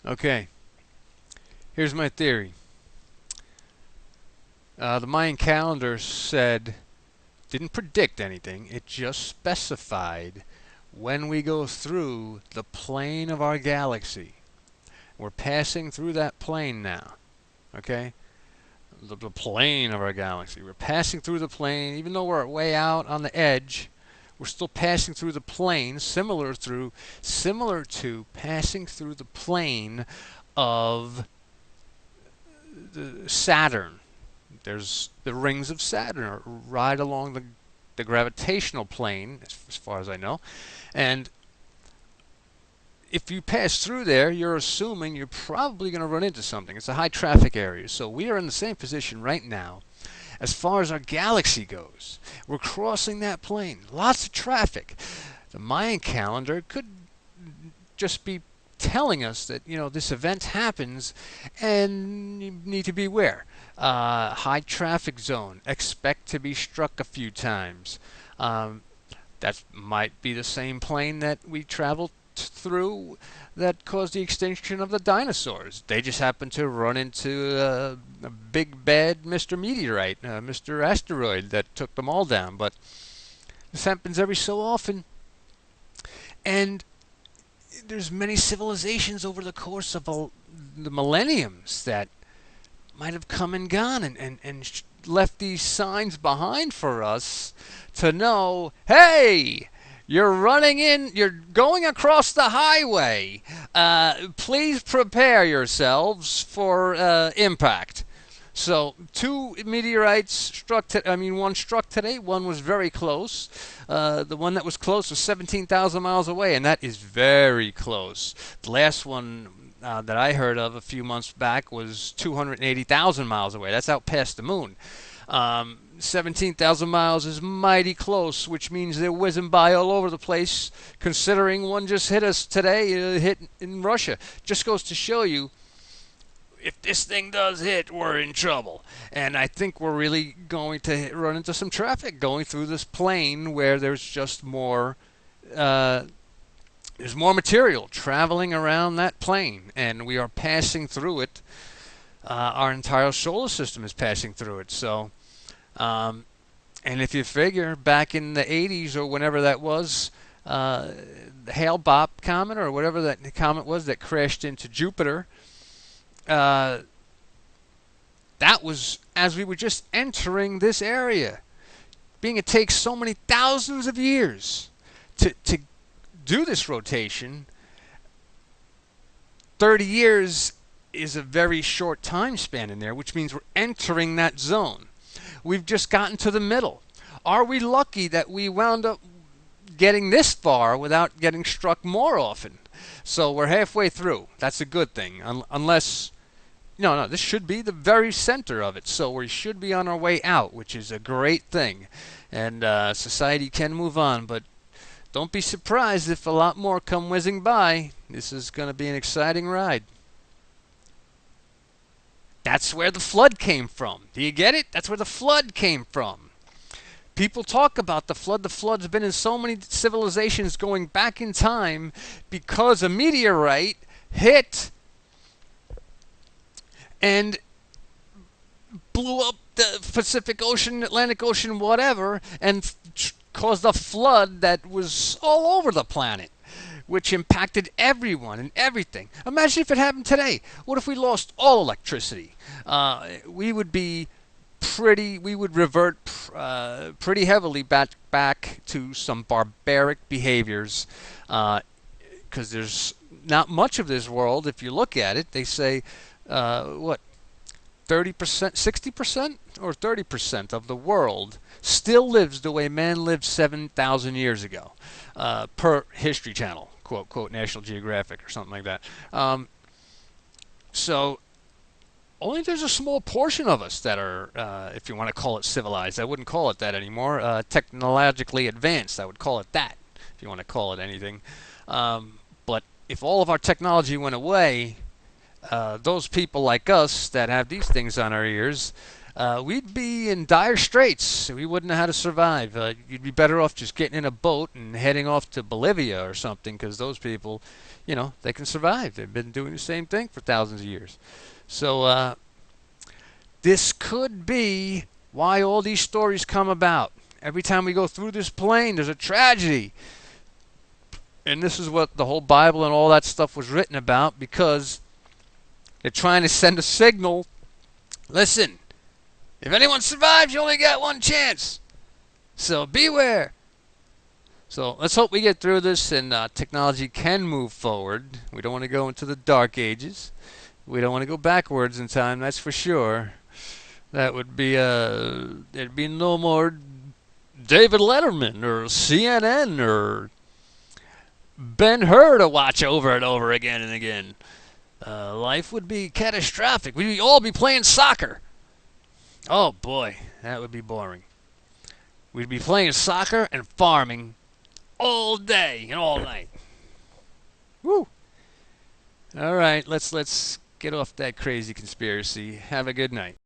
Okay, here's my theory. The Mayan calendar didn't predict anything, it just specified when we go through the plane of our galaxy. We're passing through that plane now, okay? The plane of our galaxy. We're passing through the plane, even though we're way out on the edge, we're still passing through the plane, similar to passing through the plane of the Saturn. There's the rings of Saturn are right along the gravitational plane, as far as I know. And if you pass through there, you're assuming you're probably going to run into something. It's a high traffic area. So we are in the same position right now as far as our galaxy goes. We're crossing that plane. Lots of traffic. The Mayan calendar could just be telling us that this event happens and you need to beware. High traffic zone. Expect to be struck a few times. That might be the same plane that we traveled through that caused the extinction of the dinosaurs. They just happened to run into a big bad Mr. Meteorite, Mr. Asteroid that took them all down. But this happens every so often. And there's many civilizations over the course of the millenniums that might have come and gone and left these signs behind for us to know, hey, you're going across the highway. Please prepare yourselves for impact. So two meteorites struck. One struck today. One was very close. The one that was close was 17,000 miles away, and that is very close. The last one that I heard of a few months back was 280,000 miles away. That's out past the moon. 17,000 miles is mighty close, which means they're whizzing by all over the place, considering one just hit us today, hit in Russia. Just goes to show you, if this thing does hit, we're in trouble. And I think we're really going to run into some traffic going through this plane where there's just more, there's more material traveling around that plane, and we are passing through it. Our entire solar system is passing through it. So, and if you figure back in the 80s or whenever that was, the Hale-Bopp comet or whatever that comet was that crashed into Jupiter, that was as we were just entering this area. Being it takes so many thousands of years to do this rotation, 30 years is a very short time span in there, which means we're entering that zone. We've just gotten to the middle. Are we lucky that we wound up getting this far without getting struck more often? So we're halfway through. That's a good thing. Unless, no, this should be the very center of it. So we should be on our way out, which is a great thing. And society can move on, but don't be surprised if a lot more come whizzing by. This is going to be an exciting ride. That's where the flood came from. Do you get it? That's where the flood came from. People talk about the flood. The flood's been in so many civilizations going back in time because a meteorite hit and blew up the Pacific Ocean, Atlantic Ocean, whatever, and caused a flood that was all over the planet, which impacted everyone and everything. Imagine if it happened today. What if we lost all electricity? We would revert pretty heavily back to some barbaric behaviors, because there's not much of this world. If you look at it, they say, 30%, 60%, or 30% of the world still lives the way man lived 7,000 years ago, per History Channel, quote, National Geographic or something like that. So only there's a small portion of us that are, if you want to call it civilized. I wouldn't call it that anymore. Technologically advanced, I would call it that, if you want to call it anything. But if all of our technology went away, those people like us that have these things on our ears, we'd be in dire straits. We wouldn't know how to survive. You'd be better off just getting in a boat and heading off to Bolivia or something, because those people, they can survive. They've been doing the same thing for thousands of years. So this could be why all these stories come about. Every time we go through this plane, there's a tragedy. And this is what the whole Bible and all that stuff was written about, because they're trying to send a signal. Listen, if anyone survives, you only got one chance. So beware. So let's hope we get through this and technology can move forward. We don't want to go into the dark ages. We don't want to go backwards in time, that's for sure. That would be, there'd be no more David Letterman or CNN or Ben-Hur to watch over and over again and again. Life would be catastrophic. We'd all be playing soccer. Oh boy, that would be boring. We'd be playing soccer and farming all day and all night. Woo! All right, let's get off that crazy conspiracy. Have a good night.